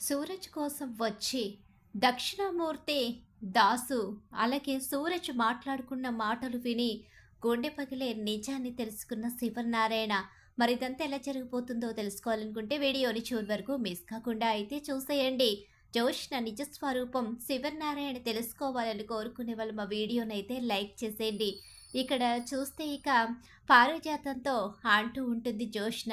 సూరజ్ కోసం వచ్చి దక్షిణామూర్తి, దాసు అలాగే సూరజ్ మాట్లాడుకున్న మాటలు విని గుండె పగిలే నిజాన్ని తెలుసుకున్న శివనారాయణ. మరిదంతా ఎలా జరిగిపోతుందో తెలుసుకోవాలనుకుంటే వీడియోని చివరి వరకు మిస్ కాకుండా అయితే చూసేయండి. జోష్న నిజ స్వరూపం శివనారాయణ తెలుసుకోవాలని కోరుకునే వాళ్ళు మా వీడియోనైతే లైక్ చేసేయండి. ఇక్కడ చూస్తే ఇక పారిజాతంతో అంటూ ఉంటుంది జోష్న,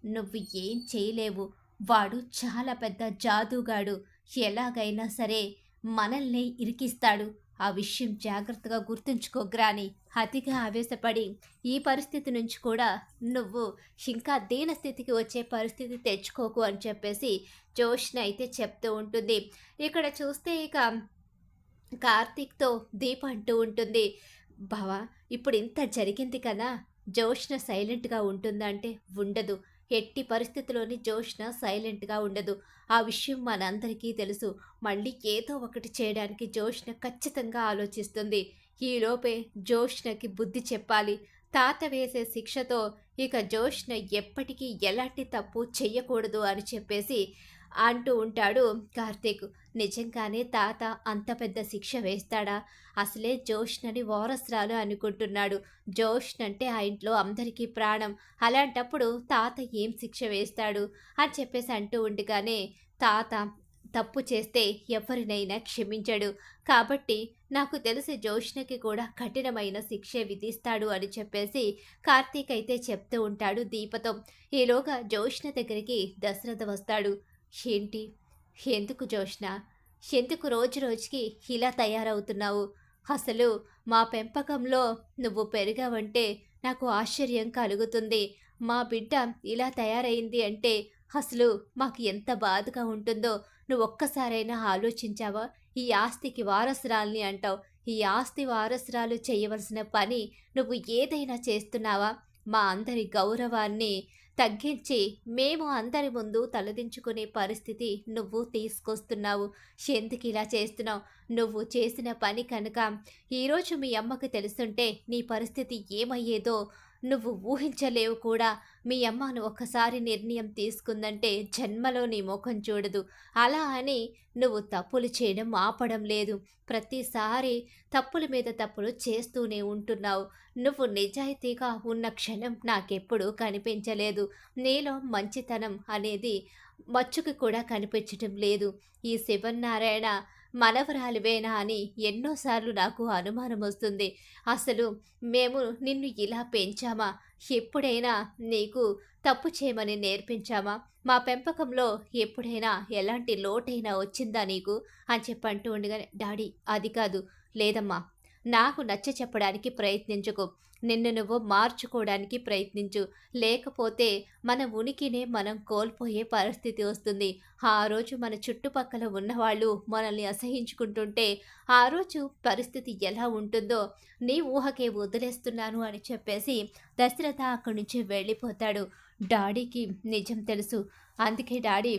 నువ్వు ఏం చేయలేవు, వాడు చాలా పెద్ద జాదుగాడు. ఎలాగైనా సరే మనల్ని ఇరికిస్తాడు. ఆ విషయం జాగ్రత్తగా గుర్తుంచుకో గ్రాని. అతిగా ఆవేశపడి ఈ పరిస్థితి నుంచి కూడా నువ్వు ఇంకా దీనస్థితికి వచ్చే పరిస్థితి తెచ్చుకోకు అని చెప్పేసి జోష్న అయితే చెప్తూ ఉంటుంది. ఇక్కడ చూస్తే ఇక కార్తీక్‌తో దీప అంటూ ఉంటుంది, బావా ఇప్పుడు ఇంత జరిగింది కదా! జోష్న సైలెంట్‌గా ఉంటుందా అంటే ఉండదు. ఎట్టి పరిస్థితిలోని జోష్న సైలెంట్‌గా ఉండదు. ఆ విషయం మనందరికీ తెలుసు. మళ్ళీ ఏదో ఒకటి చేయడానికి జోష్న ఖచ్చితంగా ఆలోచిస్తుంది. ఈలోపే జోష్నకి బుద్ధి చెప్పాలి. తాత వేసే శిక్షతో ఇక జోష్న ఎప్పటికీ ఎలాంటి తప్పు చెయ్యకూడదు అని చెప్పేసి అంటూ ఉంటాడు కార్తీక్. నిజంగానే తాత అంత పెద్ద శిక్ష వేస్తాడా? అసలే జోష్నని వారసురాలు అనుకుంటున్నాడు. జోష్నంటే ఆ ఇంట్లో అందరికీ ప్రాణం. అలాంటప్పుడు తాత ఏం శిక్ష వేస్తాడు అని చెప్పేసి అంటూ ఉండగానే, తాత తప్పు చేస్తే ఎవరినైనా క్షమించడు. కాబట్టి నాకు తెలిసి జోష్నకి కూడా కఠినమైన శిక్షే విధిస్తాడు అని చెప్పేసి కార్తీక్ అయితే చెప్తూ ఉంటాడు దీపతో. ఈలోగా జోష్న దగ్గరికి దశరథ వస్తాడు. ఏంటి? ఎందుకు జోష్న? ఎందుకు రోజు రోజుకి ఇలా తయారవుతున్నావు? అసలు మా పెంపకంలో నువ్వు పెరిగావంటే నాకు ఆశ్చర్యం కలుగుతుంది. మా బిడ్డ ఇలా తయారైంది అంటే అసలు మాకు ఎంత బాధగా ఉంటుందో నువ్వు ఒక్కసారైనా ఆలోచించావా? ఈ ఆస్తికి వారసురాల్ని అంటావు. ఈ ఆస్తి వారసురాలు చేయవలసిన పని నువ్వు ఏదైనా చేస్తున్నావా? మా అందరి గౌరవాన్ని తగ్గించి మేము అందరి ముందు తలదించుకునే పరిస్థితి నువ్వు తీసుకొస్తున్నావు. ఎందుకు ఇలా చేస్తున్నావు? నువ్వు చేసిన పని కనుక ఈరోజు మీ అమ్మకు తెలుసుంటే నీ పరిస్థితి ఏమయ్యేదో నువ్వు ఊహించలేవు కూడా. మీ అమ్మను ఒక్కసారి నిర్ణయం తీసుకుందంటే జన్మలో నీ ముఖం చూడదు. అలా అని నువ్వు తప్పులు చేయడం ఆపడం లేదు. ప్రతిసారి తప్పుల మీద తప్పులు చేస్తూనే ఉంటున్నావు. నువ్వు నిజాయితీగా ఉన్న క్షణం నాకెప్పుడూ కనిపించలేదు. నీలో మంచితనం అనేది మచ్చుకు కూడా కనిపించటం లేదు. ఈ శివనారాయణ మనవరాలివేనా అని ఎన్నోసార్లు నాకు అనుమానం వస్తుంది. అసలు మేము నిన్ను ఇలా పెంచామా? ఎప్పుడైనా నీకు తప్పు చేయమని నేర్పించామా? మా పెంపకంలో ఎప్పుడైనా ఎలాంటి లోటైనా వచ్చిందా నీకు అని చెప్పంటూ ఉండగానే, డాడీ అది కాదు. లేదమ్మా, నాకు నచ్చ చెప్పడానికి ప్రయత్నించుకో. నిన్ను నువ్వు మార్చుకోవడానికి ప్రయత్నించు. లేకపోతే మన ఉనికినే మనం కోల్పోయే పరిస్థితి వస్తుంది. ఆ రోజు మన చుట్టుపక్కల ఉన్నవాళ్ళు మనల్ని అసహించుకుంటుంటే ఆ రోజు పరిస్థితి ఎలా ఉంటుందో నీ ఊహకే వదిలేస్తున్నాను అని చెప్పేసి దశరథ అక్కడి నుంచి వెళ్ళిపోతాడు. డాడీకి నిజం తెలుసు. అందుకే డాడీ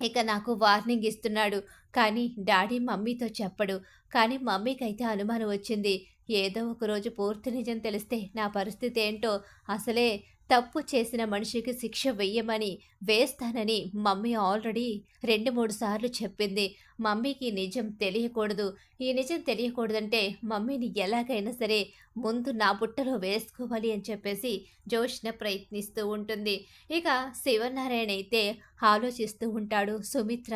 ఇక నాకు వార్నింగ్ ఇస్తున్నాడు. కానీ డాడీ మమ్మీతో చెప్పడు. కానీ మమ్మీకైతే అనుమానం వచ్చింది. ఏదో ఒకరోజు పూర్తి నిజం తెలిస్తే నా పరిస్థితి ఏంటో, అసలే తప్పు చేసిన మనిషికి శిక్ష వెయ్యమని వేస్తానని మమ్మీ ఆల్రెడీ 2, 3 సార్లు చెప్పింది. మమ్మీకి నిజం తెలియకూడదు. ఈ నిజం తెలియకూడదంటే మమ్మీని ఎలాగైనా సరే ముందు నా బుట్టలో వేసుకోవాలి అని చెప్పేసి జోష్న ప్రయత్నిస్తూ ఉంటుంది. ఇక శివనారాయణ అయితే ఆలోచిస్తూ ఉంటాడు. సుమిత్ర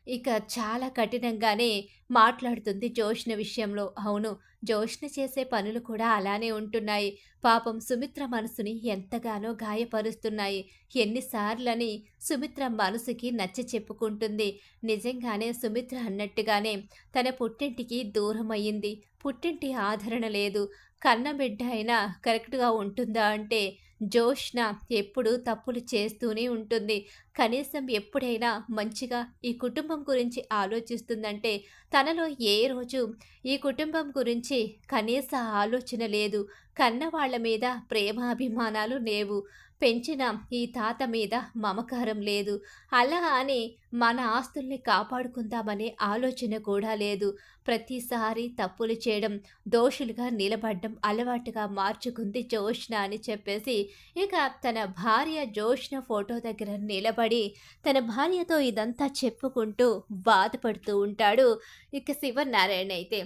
ఇక చాలా కఠినంగానే మాట్లాడుతుంది జోష్న విషయంలో. అవును, జోష్న చేసే పనులు కూడా అలానే ఉంటున్నాయి. పాపం సుమిత్ర మనసుని ఎంతగానో గాయపరుస్తున్నాయి. ఎన్నిసార్లని సుమిత్ర మనసుకి నచ్చ చెప్పుకుంటుంది. నిజంగానే సుమిత్ర అన్నట్టుగానే తన పుట్టింటికి దూరం అయ్యింది. పుట్టింటి ఆదరణ లేదు. కన్నబిడ్డ అయినా కరెక్ట్‌గా ఉంటుందా అంటే జోష్న ఎప్పుడూ తప్పులు చేస్తూనే ఉంటుంది. కనీసం ఎప్పుడైనా మంచిగా ఈ కుటుంబం గురించి ఆలోచిస్తుందంటే తనలో ఏ రోజు ఈ కుటుంబం గురించి కనీస ఆలోచన లేదు. కన్నవాళ్ల మీద ప్రేమాభిమానాలు లేవు. పెంచిన ఈ తాత మీద మమకారం లేదు. అలా అని మన ఆస్తుల్ని కాపాడుకుందామనే ఆలోచన కూడా లేదు. ప్రతిసారి తప్పులు చేయడం, దోషులుగా నిలబడడం అలవాటుగా మార్చుకుంది జోష్న అని చెప్పేసి, ఇక తన భార్య జోష్న ఫోటో దగ్గర నిలబడి, తన భార్యతో ఇదంతా చెప్పుకుంటూ బాధపడుతూ ఉంటాడు. ఇక శివనారాయణ అయితే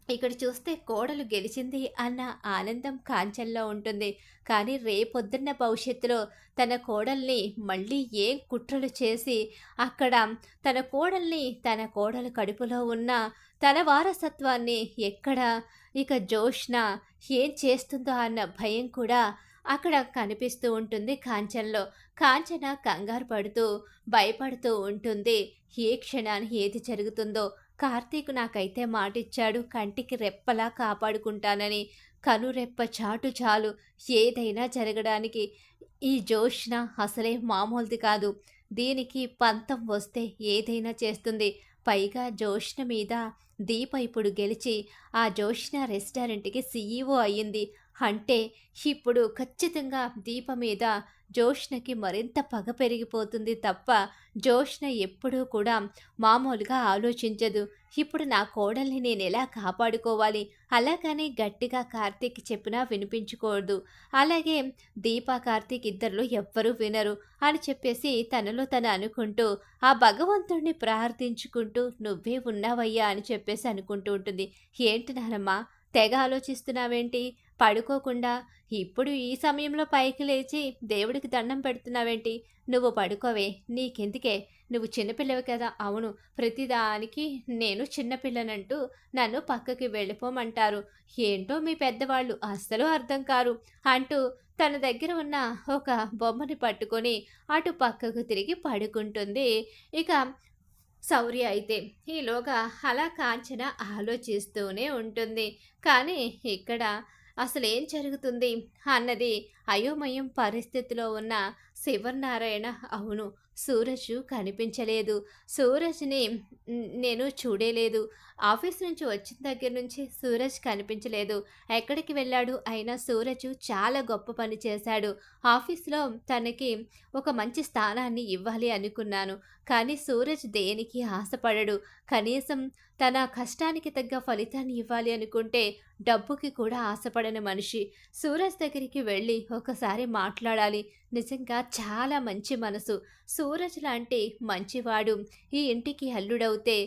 ఇక్కడ చూస్తే కోడలు గెలిచింది అన్న ఆనందం కాంచనలో ఉంటుంది. కానీ రేపొద్దున్న భవిష్యత్తులో తన కోడల్ని మళ్ళీ ఏం కుట్రలు చేసి అక్కడ తన కోడలు కడుపులో ఉన్న తన వారసత్వాన్ని ఎక్కడ ఇక జోష్న ఏం చేస్తుందో అన్న భయం కూడా అక్కడ కనిపిస్తూ ఉంటుంది కాంచనలో. కాంచన కంగారు పడుతూ, భయపడుతూ ఉంటుంది. ఏ క్షణాన్ని ఏది జరుగుతుందో. కార్తీక్ నాకైతే మాటిచ్చాడు కంటికి రెప్పలా కాపాడుకుంటానని. కనురెప్ప చాటు చాలు ఏదైనా జరగడానికి. ఈ జోష్న అసలే మామూలుది కాదు. దీనికి పంతం వస్తే ఏదైనా చేస్తుంది. పైగా జోష్న మీద దీప ఇప్పుడు గెలిచి ఆ జోష్న రెస్టారెంట్‌కి సీఈఓ అయ్యింది. అంటే ఇప్పుడు ఖచ్చితంగా దీప మీద జోష్నకి మరింత పగ పెరిగిపోతుంది తప్ప జోష్న ఎప్పుడూ కూడా మామూలుగా ఆలోచించదు. ఇప్పుడు నా కోడల్ని నేనెలా కాపాడుకోవాలి? అలాగని గట్టిగా కార్తీక్ చెప్పినా వినిపించుకోదు. అలాగే దీప, కార్తీక్ ఇద్దరిలో ఎవ్వరూ వినరు అని చెప్పేసి తనలో తను అనుకుంటూ, ఆ భగవంతుడిని ప్రార్థించుకుంటూ నువ్వే ఉన్నావయ్యా అని చెప్పేసి అనుకుంటూ ఉంటుంది. ఏంటి నానమ్మ తెగ ఆలోచిస్తున్నావేంటి? పడుకోకుండా ఇప్పుడు ఈ సమయంలో పైకి లేచి దేవుడికి దండం పెడుతున్నావేంటి? నువ్వు పడుకోవే, నీకెందుకే? నువ్వు చిన్నపిల్లవి కదా. అవును, ప్రతిదానికి నేను చిన్నపిల్లనంటూ నన్ను పక్కకి వెళ్ళిపోమంటారు. ఏంటో మీ పెద్దవాళ్ళు అస్సలు అర్థం కారు అంటూ తన దగ్గర ఉన్న ఒక బొమ్మని పట్టుకొని అటు పక్కకు తిరిగి పడుకుంటుంది. ఇక శౌర్య అయితే ఈలోగా అలా కాంచన ఆలోచిస్తూనే ఉంటుంది. కానీ ఇక్కడ అసలేం జరుగుతుంది అన్నది అయోమయం పరిస్థితిలో ఉన్న శివనారాయణ. అవును, సూరజ్ కనిపించలేదు. సూరజ్ని నేను చూడలేదు. ఆఫీస్ నుంచి వచ్చిన దగ్గర నుంచి సూరజ్ కనిపించలేదు. ఎక్కడికి వెళ్ళాడు? అయినా సూరజ్ చాలా గొప్ప పని చేశాడు. ఆఫీస్లో తనకి ఒక మంచి స్థానాన్ని ఇవ్వాలి అనుకున్నాను. కానీ సూరజ్ దేనికి ఆశపడడు. కనీసం తన కష్టానికి తగ్గ ఫలితాన్ని ఇవ్వాలి అనుకుంటే డబ్బుకి కూడా ఆశపడని మనిషి. సూరజ్ దగ్గరికి వెళ్ళి ఒకసారి మాట్లాడాలి. నిజంగా చాలా మంచి మనసు. సూరజ్ లాంటి మంచివాడు ఈ ఇంటికి అల్లుడవుతే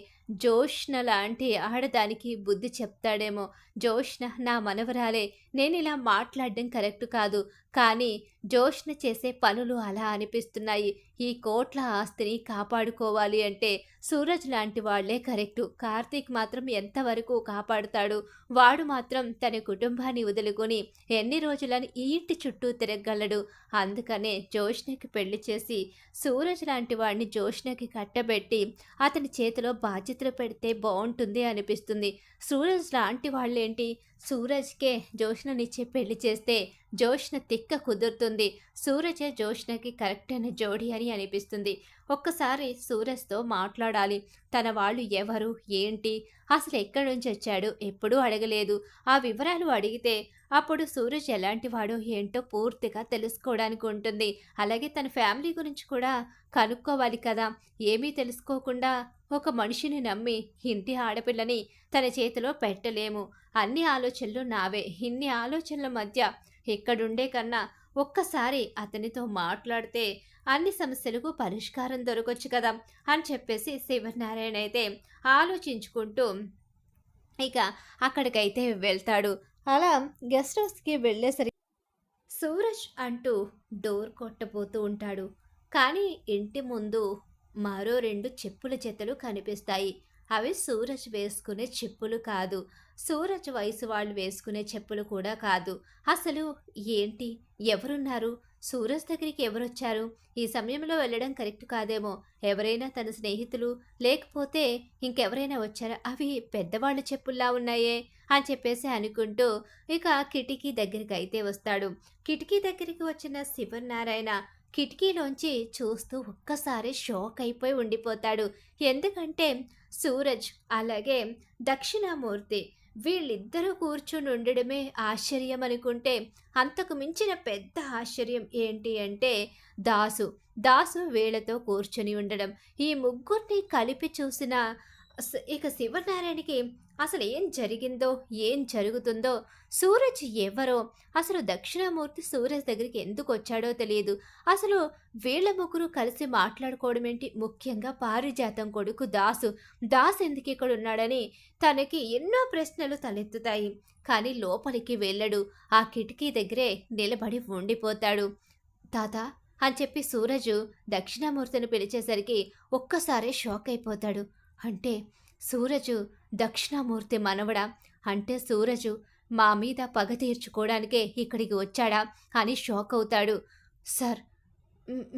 జోష్న లాంటి ఆడదానికి బుద్ధి చెప్తాడేమో. జోష్న నా మనవరాలే. నేనిలా మాట్లాడడం కరెక్ట్ కాదు. కానీ జోష్న చేసే పనులు అలా అనిపిస్తున్నాయి. ఈ కోట్ల ఆస్తిని కాపాడుకోవాలి అంటే సూరజ్ లాంటి వాళ్లే కరెక్టు. కార్తీక్ మాత్రం ఎంతవరకు కాపాడుతాడు? వాడు మాత్రం తన కుటుంబాన్ని వదులుకొని ఎన్ని రోజులని ఈ ఇంటి చుట్టూ తిరగలడు. అందుకనే జోష్నకి పెళ్లి చేసి సూరజ్ లాంటి వాడిని జోష్నకి కట్టబెట్టి అతని చేతిలో బాధ్యతలు పెడితే బాగుంటుంది అనిపిస్తుంది. సూరజ్ లాంటి వాళ్ళేంటి? సూరజ్కే జోష్ననిచ్చి పెళ్లి చేస్తే జోష్న తిక్క కుదురుతుంది. సూరజే జోష్నకి కరెక్ట్ అయిన జోడి అని అనిపిస్తుంది. ఒక్కసారి సూరజ్తో మాట్లాడాలి. తన వాళ్ళు ఎవరు, ఏంటి, అసలు ఎక్కడి నుంచి వచ్చాడు ఎప్పుడూ అడగలేదు. ఆ వివరాలు అడిగితే అప్పుడు సూరజ్ ఎలాంటి వాడో ఏంటో పూర్తిగా తెలుసుకోవడానికి ఉంటుంది. అలాగే తన ఫ్యామిలీ గురించి కూడా కనుక్కోవాలి కదా. ఏమీ తెలుసుకోకుండా ఒక మనిషిని నమ్మి ఇంటి ఆడపిల్లని తన చేతిలో పెట్టలేము. అన్ని ఆలోచనలు నావే. ఇన్ని ఆలోచనల మధ్య ఇక్కడుండే కన్నా ఒక్కసారి అతనితో మాట్లాడితే అన్ని సమస్యలకు పరిష్కారం దొరకొచ్చు కదా అని చెప్పేసి శివనారాయణ అయితే ఆలోచించుకుంటూ ఇక అక్కడికైతే వెళ్తాడు. అలా గెస్ట్ హౌస్కి వెళ్ళేసరికి సూరజ్ అంటూ డోర్ కొట్టబోతూ ఉంటాడు. కానీ ఇంటి ముందు మరో 2 చెప్పుల జతలు కనిపిస్తాయి. అవి సూరజ్ వేసుకునే చెప్పులు కాదు. సూరజ్ వయసు వాళ్ళు వేసుకునే చెప్పులు కూడా కాదు. అసలు ఏంటి? ఎవరున్నారు? సూరజ్ దగ్గరికి ఎవరొచ్చారు? ఈ సమయంలో వెళ్ళడం కరెక్ట్ కాదేమో. ఎవరైనా తన స్నేహితులు లేకపోతే ఇంకెవరైనా వచ్చారా? అవి పెద్దవాళ్ళ చెప్పుల్లా ఉన్నాయే అని చెప్పేసి అనుకుంటూ ఇక కిటికీ దగ్గరికి అయితే వస్తాడు. కిటికీ దగ్గరికి వచ్చిన శివనారాయణ కిటికీలోంచి చూస్తూ ఒక్కసారి షాక్ అయిపోయి ఉండిపోతాడు. ఎందుకంటే సూరజ్ అలాగే దక్షిణామూర్తి వీళ్ళిద్దరూ కూర్చొని ఉండడమే ఆశ్చర్యం అనుకుంటే, అంతకు మించిన పెద్ద ఆశ్చర్యం ఏంటి అంటే దాసు వీళ్ళతో కూర్చొని ఉండడం. ఈ ముగ్గురిని కలిపి చూసిన ఇక శివనారాయణకి అసలు ఏం జరిగిందో, ఏం జరుగుతుందో, సూరజ్ ఎవరో, అసలు దక్షిణామూర్తి సూరజ్ దగ్గరికి ఎందుకొచ్చాడో తెలియదు. అసలు వీళ్ళ ముగ్గురు కలిసి మాట్లాడుకోవడం ఏంటి? ముఖ్యంగా పారిజాతం కొడుకు దాసు ఎందుకిక్కడున్నాడని తనకి ఎన్నో ప్రశ్నలు తలెత్తుతాయి. కానీ లోపలికి వెళ్ళడు. ఆ కిటికీ దగ్గరే నిలబడి ఉండిపోతాడు. తాత అని చెప్పి సూరజు దక్షిణామూర్తిని పిలిచేసరికి ఒక్కసారే షాక్ అయిపోతాడు. అంటే సూరజు దక్షిణామూర్తి మనవడా? అంటే సూరజు మా మీద పగ తీర్చుకోవడానికే ఇక్కడికి వచ్చాడా అని షాక్ అవుతాడు. సార్,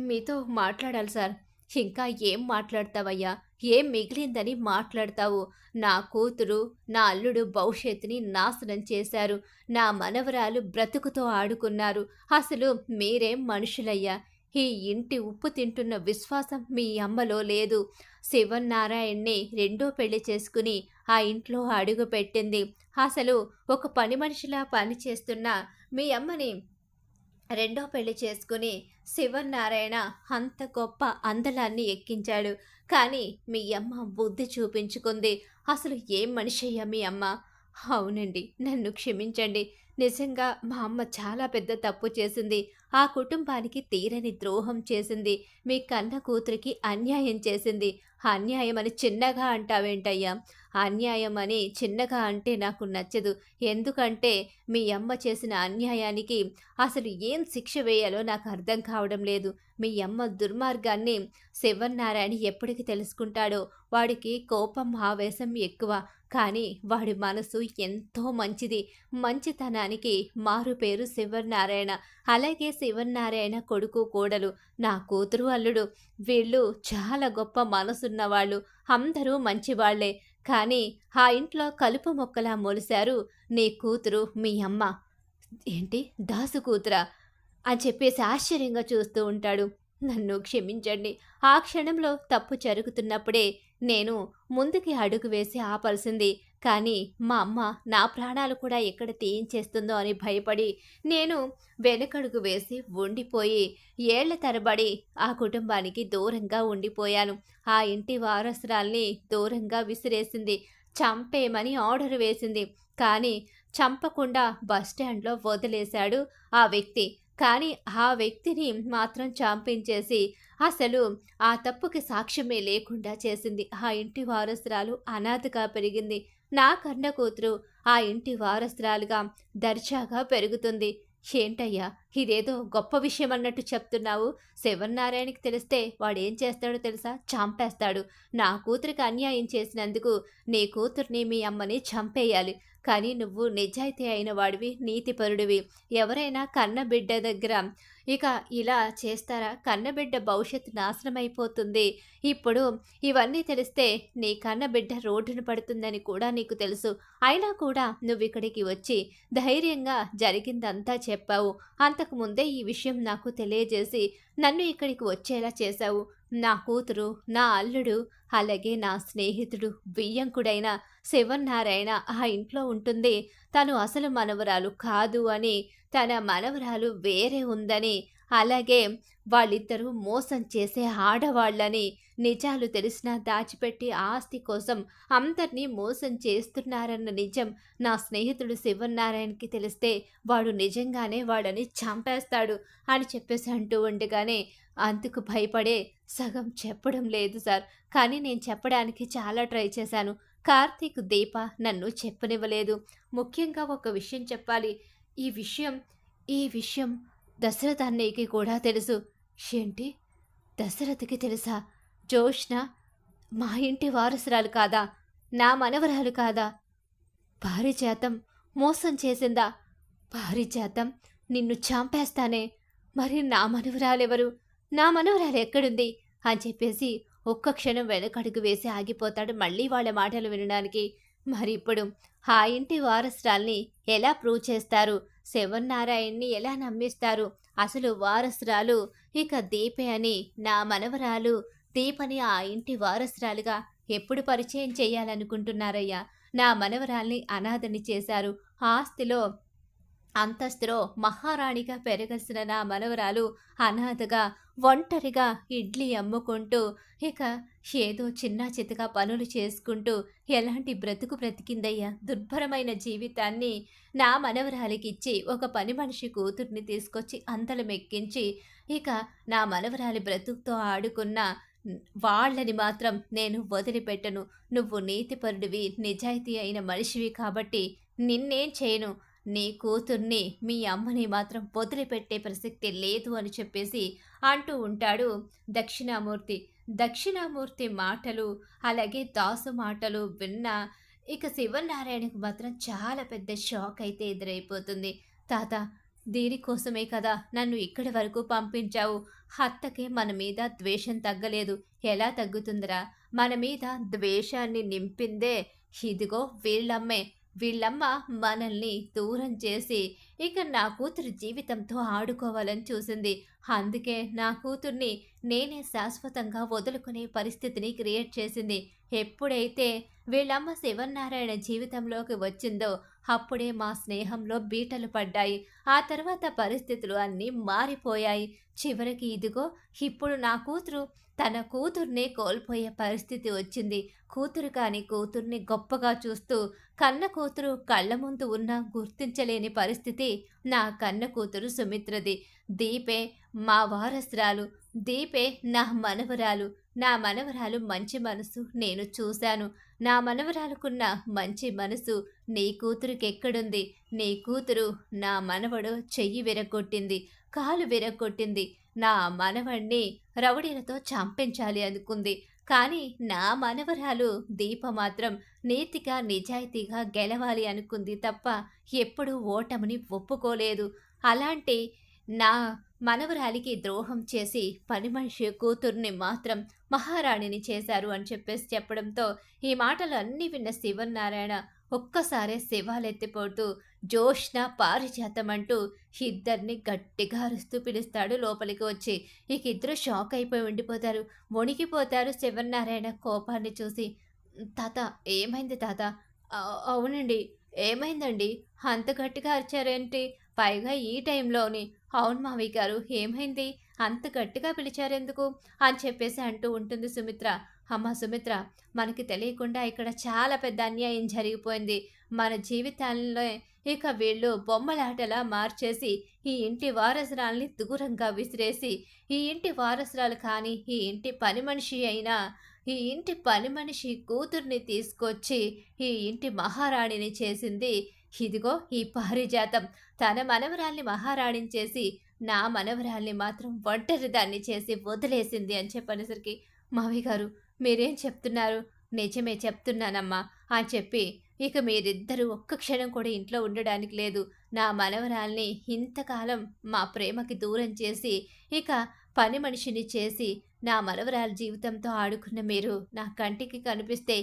మీతో మాట్లాడాలి సార్. ఇంకా ఏం మాట్లాడతావయ్యా? ఏం మిగిలిందని మాట్లాడతావు? నా కూతురు, నా అల్లుడు భవిష్యత్తుని నాశనం చేశారు. నా మనవరాలు బ్రతుకుతో ఆడుకున్నారు. అసలు మీరేం మనుషులయ్యా? ఈ ఇంటి ఉప్పు తింటున్న విశ్వాసం మీ అమ్మలో లేదు. శివన్నారాయణ్ణి రెండో పెళ్లి చేసుకుని ఆ ఇంట్లో అడుగుపెట్టింది. అసలు ఒక పని మనిషిలా పని చేస్తున్న మీ అమ్మని రెండో పెళ్లి చేసుకుని శివనారాయణ అంత గొప్ప అందలాన్ని ఎక్కించాడు. కానీ మీ అమ్మ బుద్ధి చూపించుకుంది. అసలు ఏం మనిషయ్యా మీ అమ్మ? అవునండి, నన్ను క్షమించండి. నిజంగా మా అమ్మ చాలా పెద్ద తప్పు చేసింది. ఆ కుటుంబానికి తీరని ద్రోహం చేసింది. మీ కన్న కూతురికి అన్యాయం చేసింది. అన్యాయం అని చిన్నగా అంటావేంటయ్యా? అన్యాయం అని చిన్నగా అంటే నాకు నచ్చదు. ఎందుకంటే మీ అమ్మ చేసిన అన్యాయానికి అసలు ఏం శిక్ష వేయాలో నాకు అర్థం కావడం లేదు. మీ అమ్మ దుర్మార్గాన్ని శివన్నారాయణ ఎప్పటికి తెలుసుకుంటాడో. వాడికి కోపం ఆవేశం ఎక్కువ. కానీ వాడి మనసు ఎంతో మంచిది. మంచితనానికి మారు పేరు శివనారాయణ. అలాగే శివనారాయణ కొడుకు కోడలు, నా కూతురు అల్లుడు, వీళ్ళు చాలా గొప్ప మనసున్నవాళ్ళు. అందరూ మంచివాళ్లే. కానీ ఆ ఇంట్లో కలుపు మొక్కలా మొలిశారు నీ కూతురు, మీ అమ్మ. ఏంటి, దాసు కూతురా అని చెప్పేసి ఆశ్చర్యంగా చూస్తూ ఉంటాడు. నన్ను క్షమించండి. ఆ క్షణంలో తప్పు జరుగుతున్నప్పుడే నేను ముందుకి అడుగు వేసి ఆపాల్సింది. కానీ మా అమ్మ నా ప్రాణాలు కూడా ఎక్కడ తీయించేస్తుందో అని భయపడి నేను వెనకడుగు వేసి ఉండిపోయి ఏళ్ల తరబడి ఆ కుటుంబానికి దూరంగా ఉండిపోయాను. ఆ ఇంటి వారసురాల్ని దూరంగా విసిరేసింది. చంపేయమని ఆర్డర్ వేసింది. కానీ చంపకుండా బస్టాండ్లో వదిలేశాడు ఆ వ్యక్తి. కానీ ఆ వ్యక్తిని మాత్రం చంపించేసి అసలు ఆ తప్పుకి సాక్ష్యమే లేకుండా చేసింది. ఆ ఇంటి వారసురాలు అనాథగా పెరిగింది. నా కన్న కూతురు ఆ ఇంటి వారసురాలుగా దర్జాగా పెరుగుతుంది. ఏంటయ్యా, ఇదేదో గొప్ప విషయం అన్నట్టు చెప్తున్నావు? శివనారాయణకి తెలిస్తే వాడేం చేస్తాడో తెలుసా? చంపేస్తాడు. నా కూతురికి అన్యాయం చేసినందుకు నీ కూతుర్ని, మీ అమ్మని చంపేయాలి. కానీ నువ్వు నిజాయితీ అయిన వాడివి, నీతిపరుడివి. ఎవరైనా కన్నబిడ్డ దగ్గర ఇక ఇలా చేస్తారా? కన్నబిడ్డ భవిష్యత్తు నాశనం అయిపోతుంది. ఇప్పుడు ఇవన్నీ తెలిస్తే నీ కన్నబిడ్డ రోడ్డున పడుతుందని కూడా నీకు తెలుసు. అయినా కూడా నువ్వు ఇక్కడికి వచ్చి ధైర్యంగా జరిగిందంతా చెప్పావు. అంతకుముందే ఈ విషయం నాకు తెలియజేసి నన్ను ఇక్కడికి వచ్చేలా చేశావు. నా కూతురు, నా అల్లుడు, అలాగే నా స్నేహితుడు బియ్యంకుడైన శివనారాయణ ఆ ఇంట్లో ఉంటుంది. తను అసలు మనవరాలు కాదు అని, తన మనవరాలు వేరే ఉందని, అలాగే వాళ్ళిద్దరూ మోసం చేసే ఆడవాళ్ళని నిజాలు తెలిసినా దాచిపెట్టి ఆస్తి కోసం అందరినీ మోసం చేస్తున్నారన్న నిజం నా స్నేహితుడు శివనారాయణకి తెలిస్తే వాడు నిజంగానే వాళ్ళని చంపేస్తాడు అని చెప్పేసి అంటూ ఉండగానే అందుకు భయపడే సగం చెప్పడం లేదు సార్. కానీ నేను చెప్పడానికి చాలా ట్రై చేశాను. కార్తీక్, దీప నన్ను చెప్పనివ్వలేదు. ముఖ్యంగా ఒక విషయం చెప్పాలి. ఈ విషయం దశరథ అన్నయ్యకి కూడా తెలుసు. ఏంటి, దశరథకి తెలుసా? జోష్న మా ఇంటి వారసురాలు కాదా? నా మనవరాలు కాదా? పారిజాతం మోసం చేసిందా? పారిజాతం, నిన్ను చంపేస్తానే. మరి నా మనవరాలెవరు? నా మనవరాలు ఎక్కడుంది అని చెప్పేసి ఒక్క క్షణం వెనకడుగు వేసి ఆగిపోతాడు మళ్ళీ వాళ్ళ మాటలు వినడానికి. మరి ఇప్పుడు ఆ ఇంటి వారసురాల్ని ఎలా ప్రూవ్ చేస్తారు? శివనారాయణ్ణి ఎలా నమ్మిస్తారు? అసలు వారసురాలు ఇక దీపే అని, నా మనవరాలు దీపని ఆ ఇంటి వారసురాలుగా ఎప్పుడు పరిచయం చేయాలనుకుంటున్నారయ్యా? నా మనవరాల్ని అనాథని చేశారు. ఆస్తిలో అంతస్తులో మహారాణిగా పెరగాల్సిన నా మనవరాలు అనాథగా, ఒంటరిగా ఇడ్లీ అమ్ముకుంటూ, ఇక ఏదో చిన్నా చితకా పనులు చేసుకుంటూ ఎలాంటి బ్రతుకు బ్రతికిందయ్యా! దుర్భరమైన జీవితాన్ని నా మనవరాలికిచ్చి, ఒక పని మనిషి కూతుర్ని తీసుకొచ్చి అందలమెక్కించి, ఇక నా మనవరాలి బ్రతుకుతో ఆడుకున్న వాళ్ళని మాత్రం నేను వదిలిపెట్టను. నువ్వు నీతిపరుడివి, నిజాయితీ అయిన మనిషివి కాబట్టి నిన్నేం చేయను. నీ కూతుర్ని, మీ అమ్మని మాత్రం వదిలిపెట్టే ప్రసక్తి లేదు అని చెప్పేసి అంటూ ఉంటాడు దక్షిణామూర్తి. దక్షిణామూర్తి మాటలు, అలాగే దాసు మాటలు విన్న ఇక శివనారాయణకు మాత్రం చాలా పెద్ద షాక్ అయితే ఎదురైపోతుంది. తాత, దీనికోసమే కదా నన్ను ఇక్కడి వరకు పంపించావు. అత్తకే మన మీద ద్వేషం తగ్గలేదు. ఎలా తగ్గుతుందిరా? మన మీద ద్వేషాన్ని నింపిందే ఇదిగో వీళ్ళమ్మే. వీళ్ళమ్మ మనల్ని దూరం చేసి ఇక నా కూతురు జీవితంతో ఆడుకోవాలని చూసింది. అందుకే నా కూతుర్ని నేనే శాశ్వతంగా వదులుకునే పరిస్థితిని క్రియేట్ చేసింది. ఎప్పుడైతే వీళ్ళమ్మ శివనారాయణ జీవితంలోకి వచ్చిందో అప్పుడే మా స్నేహంలో బీటలు పడ్డాయి. ఆ తర్వాత పరిస్థితులు అన్నీ మారిపోయాయి. చివరికి ఇదిగో ఇప్పుడు నా కూతురు తన కూతుర్నే కోల్పోయే పరిస్థితి వచ్చింది. కూతురు కాని కూతుర్ని గొప్పగా చూస్తూ కన్న కూతురు కళ్ళ ముందు ఉన్నా గుర్తించలేని పరిస్థితి నా కన్న కూతురు సుమిత్రది. దీపే మా వారసురాలు. దీపే నా మనవరాలు. నా మనవరాలు మంచి మనసు నేను చూశాను. నా మనవరాలుకున్న మంచి మనసు నీ కూతురికెక్కడుంది? నీ కూతురు నా మనవడు చెయ్యి విరగొట్టింది, కాలు విరగొట్టింది. నా మనవణ్ణి రౌడీలతో చంపించాలి అనుకుంది. కానీ నా మనవరాలు దీప మాత్రం నీతిగా, నిజాయితీగా గెలవాలి అనుకుంది తప్ప ఎప్పుడూ ఓటమిని ఒప్పుకోలేదు. అలాంటి నా మనవరాలికి ద్రోహం చేసి పని మనిషి కూతుర్ని మాత్రం మహారాణిని చేశారు అని చెప్పేసి చెప్పడంతో ఈ మాటలు అన్నీ విన్న శివనారాయణ ఒక్కసారే శివాలెత్తిపోతూ జోష్న, పారిజాతం అంటూ ఇద్దరిని గట్టిగా అరుస్తూ పిలుస్తాడు లోపలికి వచ్చి. ఇక ఇద్దరు షాక్ అయిపోయి ఉండిపోతారు, వణికిపోతారు శివనారాయణ కోపాన్ని చూసి. తాత, ఏమైంది తాత? అవునండి, ఏమైందండి? అంత గట్టిగా అరిచారేంటి? పైగా ఈ టైంలోని? అవును మావయ్య గారు, ఏమైంది? అంత గట్టిగా పిలిచారెందుకు అని చెప్పేసి అంటూ ఉంటుంది సుమిత్ర. అమ్మ సుమిత్ర, మనకి తెలియకుండా ఇక్కడ చాలా పెద్ద అన్యాయం జరిగిపోయింది. మన జీవితాల్లో ఇక వీళ్ళు బొమ్మలాటలా మార్చేసి ఈ ఇంటి వారసురాల్ని దూరంగా విసిరేసి, ఈ ఇంటి వారసురాలు కానీ ఈ ఇంటి పని మనిషి అయినా ఈ ఇంటి పని మనిషి కూతుర్ని తీసుకొచ్చి ఈ ఇంటి మహారాణిని చేసింది ఇదిగో ఈ పారిజాతం. తన మనవరాల్ని మహారాణిని చేసి నా మనవరాల్ని మాత్రం ఒంటరిదాన్ని చేసి వదిలేసింది అని చెప్పనేసరికి, మావయ్య గారు మీరేం చెప్తున్నారు? నిజమే చెప్తున్నానమ్మా అని చెప్పి, ఇక మీరిద్దరూ ఒక్క క్షణం కూడా ఇంట్లో ఉండడానికి లేదు. నా మనవరాల్ని ఇంతకాలం మా ప్రేమకి దూరం చేసి ఇక పని మనిషిని చేసి నా మనవరాలి జీవితంతో ఆడుకున్న మీరు నా కంటికి కనిపిస్తే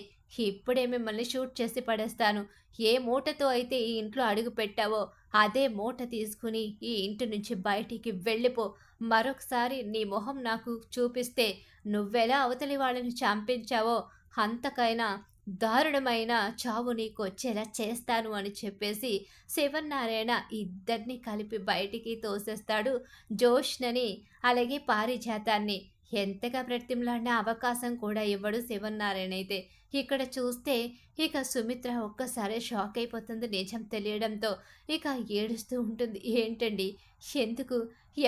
ఇప్పుడే మిమ్మల్ని షూట్ చేసి పడేస్తాను. ఏ మూటతో అయితే ఈ ఇంట్లో అడుగు పెట్టావో అదే మూట తీసుకుని ఈ ఇంటి నుంచి బయటికి వెళ్ళిపో. మరొకసారి నీ మొహం నాకు చూపిస్తే నువ్వెలా అవతలి వాళ్ళని చంపించావో అంతకైనా దారుణమైన చావు నీకు వచ్చేలా చేస్తాను అని చెప్పేసి శివనారాయణ ఇద్దరిని కలిపి బయటికి తోసేస్తాడు. జోష్నని అలాగే పారిజాతాన్ని ఎంతగా బ్రతిమలాడిన అవకాశం కూడా ఇవ్వడు శివనారాయణ అయితే. ఇక్కడ చూస్తే ఇక సుమిత్ర ఒక్కసారి షాక్ అయిపోతుంది నిజం తెలియడంతో. ఇక ఏడుస్తూ ఉంటుంది. ఏంటండి, ఎందుకు,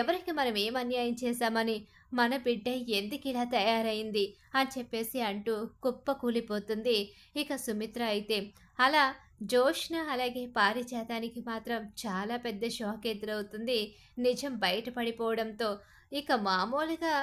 ఎవరికి మనం ఏం అన్యాయం చేశామని, మన బిడ్డ ఎందుకు ఇలా తయారైంది అని చెప్పేసి అంటూ కుప్ప కూలిపోతుంది ఇక సుమిత్ర అయితే. అలా జోష్న అలాగే పారిజాతానికి మాత్రం చాలా పెద్ద షాక్ ఎదురవుతుంది నిజం బయటపడిపోవడంతో. ఇక మామూలుగా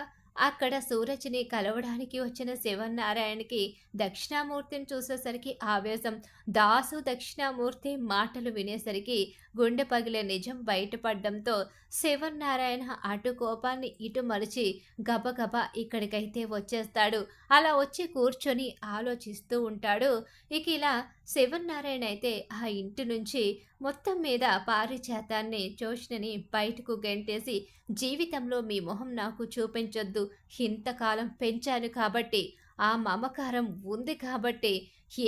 అక్కడ సూరజ్ని కలవడానికి వచ్చిన శివనారాయణకి దక్షిణామూర్తిని చూసేసరికి ఆవేశం. దాసు దక్షిణామూర్తి మాటలు వినేసరికి గుండె పగిలే నిజం బయటపడడంతో శివనారాయణ అటు కోపాన్ని ఇటు మలిచి గబగబా ఇక్కడికైతే వచ్చేస్తాడు. అలా వచ్చి కూర్చొని ఆలోచిస్తూ ఉంటాడు. ఇక ఇలా శివనారాయణ అయితే ఆ ఇంటి నుంచి మొత్తం మీద పారిజాతాన్ని జోష్నని బయటకు గెంటేసి, జీవితంలో మీ మొహం నాకు చూపించొద్దు, ఇంతకాలం పెంచాను కాబట్టి ఆ మమకారం ఉంది కాబట్టి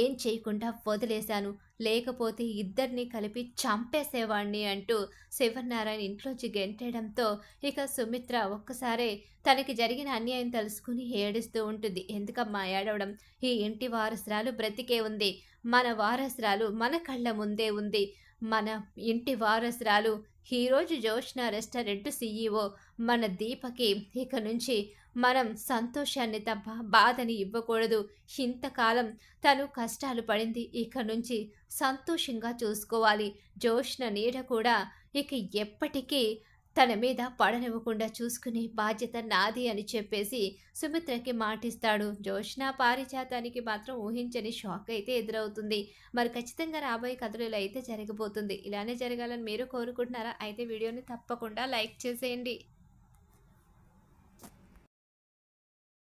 ఏం చేయకుండా వదిలేశాను. లేకపోతే ఇద్దరిని కలిపి చంపేసేవాడిని అంటూ శివనారాయణ ఇంట్లోంచి గెంటేయడంతో ఇక సుమిత్ర ఒక్కసారే తనకి జరిగిన అన్యాయం తెలుసుకుని ఏడుస్తూ ఉంటుంది. ఎందుకమ్మా ఏడవడం? ఈ ఇంటి వారసురాలు బ్రతికే ఉంది. మన వారసురాలు మన కళ్ళ ముందే ఉంది. మన ఇంటి వారసురాలు ఈరోజు జోష్న రెస్టారెంట్ సీఈఓ. మన దీపకి ఇక నుంచి మనం సంతోషాన్ని తప్ప బాధని ఇవ్వకూడదు. ఇంతకాలం తను కష్టాలు పడింది. ఇక నుంచి సంతోషంగా చూసుకోవాలి. జోష్న నీడ కూడా ఇక ఎప్పటికీ తన మీద పడనివ్వకుండా చూసుకునే బాధ్యత నాది అని చెప్పేసి సుమిత్రకి మాటిస్తాడు. జోష్న పారిజాతానికి మాత్రం ఊహించని షాక్ అయితే ఎదురవుతుంది. మరి ఖచ్చితంగా రాబోయే కథలు ఇలా అయితే జరగబోతుంది. ఇలానే జరగాలని మీరు కోరుకుంటున్నారా? అయితే వీడియోని తప్పకుండా లైక్ చేసేయండి.